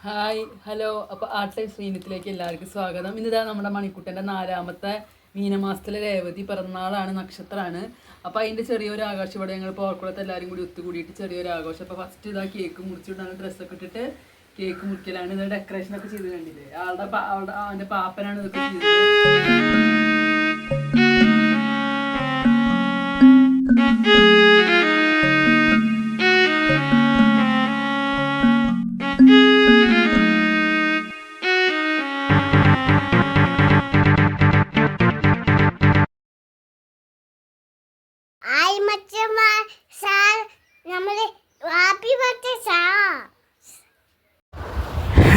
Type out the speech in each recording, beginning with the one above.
Hi hello. അപ്പോൾ art life ശ്രീനിത്തിലേക്ക് എല്ലാവർക്കും സ്വാഗതം. ഇന്നിതാ നമ്മുടെ മണിക്കുട്ടൻ്റെ 4ാമത്തെ മീനമാസത്തിലെ രേവതി പിറന്നാളാണ്, നക്ഷത്രമാണ്. അപ്പോൾ അതിൻ്റെ ചെറിയൊരു ആഘോഷം ഇവിടെ ഞങ്ങൾ പോർക്കുളത്ത് എല്ലാവരും കൂടി ഒത്തുകൂടിയിട്ട് ചെറിയൊരു ആഘോഷം. അപ്പോൾ ഫസ്റ്റ് ഇതാ കേക്ക് മുറിച്ചിട്ടാണ്, ഡ്രസ്സൊക്കെ ഇട്ടിട്ട് കേക്ക് മുറിക്കലാണ്. ഇത് ഡെക്കറേഷനൊക്കെ ചെയ്ത് കണ്ടില്ലേ, അവൻ്റെ പാപ്പനാണ് ഇതൊക്കെ ചെയ്തത്.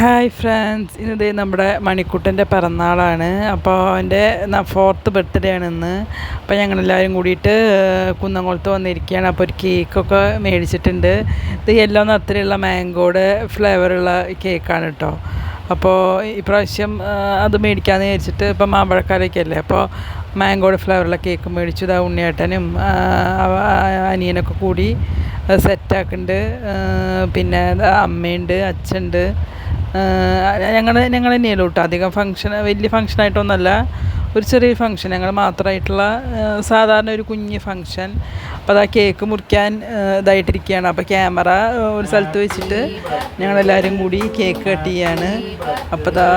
ഹായ് ഫ്രണ്ട്സ്, ഇന്നത് നമ്മുടെ മണിക്കുട്ടൻ്റെ പിറന്നാളാണ്. അപ്പോൾ അവൻ്റെ 4th ബർത്ത്ഡേ ആണ് ഇന്ന്. അപ്പോൾ ഞങ്ങളെല്ലാവരും കൂടിയിട്ട് കുന്നംകുളത്ത് വന്നിരിക്കുകയാണ്. അപ്പോൾ ഒരു കേക്കൊക്കെ മേടിച്ചിട്ടുണ്ട്. ഇത് യെല്ലോ നിറത്തിലുള്ള മാംഗോയുടെ ഫ്ലേവറുള്ള കേക്കാണ് കേട്ടോ. അപ്പോൾ ഇപ്രാവശ്യം അത് മേടിക്കാമെന്ന് വിചാരിച്ചിട്ട്, ഇപ്പം മാമ്പഴക്കാലൊക്കെ അല്ലേ, അപ്പോൾ മാംഗോയുടെ ഫ്ലേവറുള്ള കേക്ക് മേടിച്ചു. ഇതാ ഉണ്ണിയേട്ടനും അനിയനൊക്കെ കൂടി സെറ്റാക്കുന്നുണ്ട്. പിന്നെ അമ്മയുണ്ട്, അച്ഛനുണ്ട്. ഞങ്ങൾ തന്നെയല്ലോ കേട്ടോ. അധികം വലിയ ഫങ്ഷനായിട്ടൊന്നുമല്ല, ഒരു ചെറിയ ഫങ്ഷൻ, ഞങ്ങൾ മാത്രമായിട്ടുള്ള സാധാരണ ഒരു കുഞ്ഞ് ഫങ്ഷൻ. അപ്പോൾ അതാ കേക്ക് മുറിക്കാൻ ഇതായിട്ടിരിക്കുകയാണ്. അപ്പോൾ ക്യാമറ ഒരു സ്ഥലത്ത് വെച്ചിട്ട് ഞങ്ങളെല്ലാവരും കൂടി കേക്ക് കട്ട് ചെയ്യാണ്. അപ്പോൾ അതാ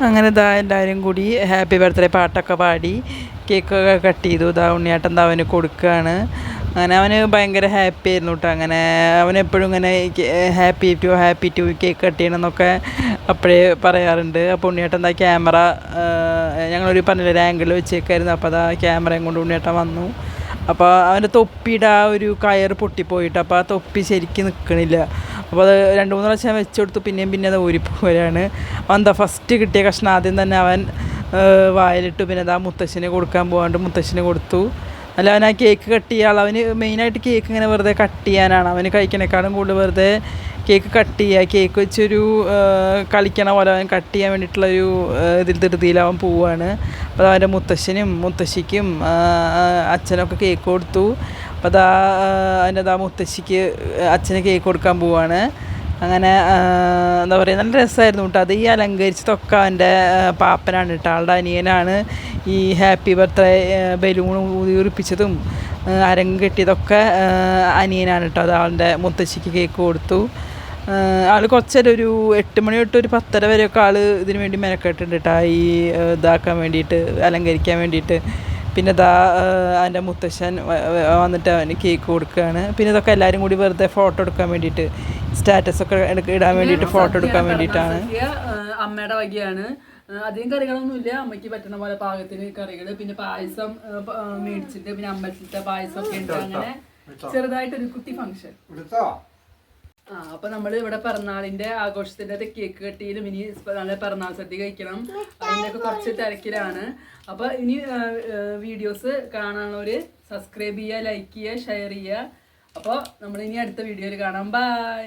അങ്ങനെ ഇതാ എല്ലാവരും കൂടി ഹാപ്പി ബർത്ത്ഡേ പാട്ടൊക്കെ പാടി കേക്കൊക്കെ കട്ട് ചെയ്തു. ഇതാ ഉണ്ണിയേട്ടൻ എന്താ അവന് കൊടുക്കുകയാണ്. അങ്ങനെ അവന് ഭയങ്കര ഹാപ്പി ആയിരുന്നു കേട്ടോ. അങ്ങനെ അവനെപ്പോഴും ഇങ്ങനെ ഹാപ്പി ടു കേക്ക് കട്ട് ചെയ്യണമെന്നൊക്കെ അപ്പോഴേ പറയാറുണ്ട്. അപ്പോൾ ഉണ്ണിയേട്ടൻ എന്താ ക്യാമറ ഞങ്ങളൊരു പറഞ്ഞൊരു ആംഗിളിൽ വെച്ചേക്കായിരുന്നു. അപ്പോൾ അതാ ക്യാമറയും കൊണ്ട് ഉണ്ണിയേട്ടൻ വന്നു. അപ്പോൾ അവൻ്റെ തൊപ്പിയുടെ ആ ഒരു കയർ പൊട്ടിപ്പോയിട്ട്, അപ്പോൾ ആ തൊപ്പി ശരിക്കും നിൽക്കണില്ല. അപ്പോൾ അത് 2-3 പ്രാവശ്യം വെച്ച് കൊടുത്തു, പിന്നെയും അത് ഊരിപ്പോരാണ്. എന്താ ഫസ്റ്റ് കിട്ടിയ കഷ്ണം ആദ്യം തന്നെ അവൻ വായിലിട്ടു. പിന്നെ അത് ആ മുത്തശ്ശിനെ കൊടുക്കാൻ പോകാണ്ട് മുത്തശ്ശിനെ കൊടുത്തു. അല്ല, അവൻ ആ കേക്ക് കട്ട് ചെയ്യാൻ, അവന് മെയിനായിട്ട് കേക്ക് ഇങ്ങനെ വെറുതെ കട്ട് ചെയ്യാനാണ്. അവന് കഴിക്കണേക്കാളും കൂടുതൽ വെറുതെ കേക്ക് കട്ട് ചെയ്യുക, കേക്ക് വെച്ചൊരു കളിക്കണ പോലെ അവൻ കട്ട് ചെയ്യാൻ വേണ്ടിയിട്ടുള്ളൊരു ധൃതിയിൽ അവൻ പോവുകയാണ്. അപ്പോൾ അവൻ്റെ മുത്തശ്ശനും മുത്തശ്ശിക്കും അച്ഛനൊക്കെ കേക്ക് കൊടുത്തു. അപ്പോൾ അതിൻ്റെ മുത്തശ്ശിക്ക് അച്ഛന് കേക്ക് കൊടുക്കാൻ പോവാണ്. അങ്ങനെ എന്താ പറയുക, നല്ല രസമായിരുന്നു കേട്ടോ. അത് ഈ അലങ്കരിച്ചതൊക്കെ അവൻ്റെ പാപ്പനാണ് കേട്ടോ, ആളുടെ അനിയനാണ്. ഈ ഹാപ്പി ബർത്ത്ഡേ ബലൂൺ ഉറിപ്പിച്ചതും അരങ്ങ് കെട്ടിയതൊക്കെ അനിയനാണ് കേട്ടോ. അത് ആളുടെ മുത്തശ്ശിക്ക് കേക്ക് കൊടുത്തു. ആൾ കുറച്ചേരം ഒരു 8 മണി തൊട്ട് ഒരു 10:30 വരെയൊക്കെ ആൾ ഇതിന് വേണ്ടി മെനക്കെട്ടുണ്ട് കേട്ടോ, ഈ ഇതാക്കാൻ വേണ്ടിയിട്ട്, അലങ്കരിക്കാൻ വേണ്ടിയിട്ട്. പിന്നെ എൻ്റെ മുത്തശ്ശൻ വന്നിട്ട് അവന് കേക്ക് കൊടുക്കുകയാണ്. പിന്നെ ഇതൊക്കെ എല്ലാവരും കൂടി വെറുതെ ഫോട്ടോ എടുക്കാൻ വേണ്ടിയിട്ട്, സ്റ്റാറ്റസൊക്കെ ഇടാൻ വേണ്ടിയിട്ട്, ഫോട്ടോ എടുക്കാൻ വേണ്ടിയിട്ടാണ്. അമ്മയുടെ വകയാണ്, അധികം കറികളൊന്നുമില്ല, അമ്മയ്ക്ക് പറ്റുന്ന പോലെ പാകത്തിന് കറികൾ. പിന്നെ പായസം മേടിച്ചിട്ട്, പിന്നെ അമ്പലത്തിലത്തെ പായസം ഒക്കെ ഉണ്ട്. അങ്ങനെ ചെറുതായിട്ടൊരു കുട്ടി ഫംഗ്ഷൻ. അപ്പൊ നമ്മൾ ഇവിടെ പിറന്നാളിന്റെ ആഘോഷത്തിന്റെ കേക്ക് കട്ടിയിലും ഇനി നല്ല പിറന്നാൾ സദ്യ കഴിക്കണം, അതിൻ്റെയൊക്കെ കുറച്ച് തിരക്കിലാണ്. അപ്പൊ ഇനി വീഡിയോസ് കാണാനുള്ളവര് സബ്സ്ക്രൈബ് ചെയ്യുക, ലൈക്ക് ചെയ്യുക, ഷെയർ ചെയ്യുക. അപ്പോൾ നമ്മൾ ഇനി അടുത്ത വീഡിയോയിൽ കാണാം. ബൈ.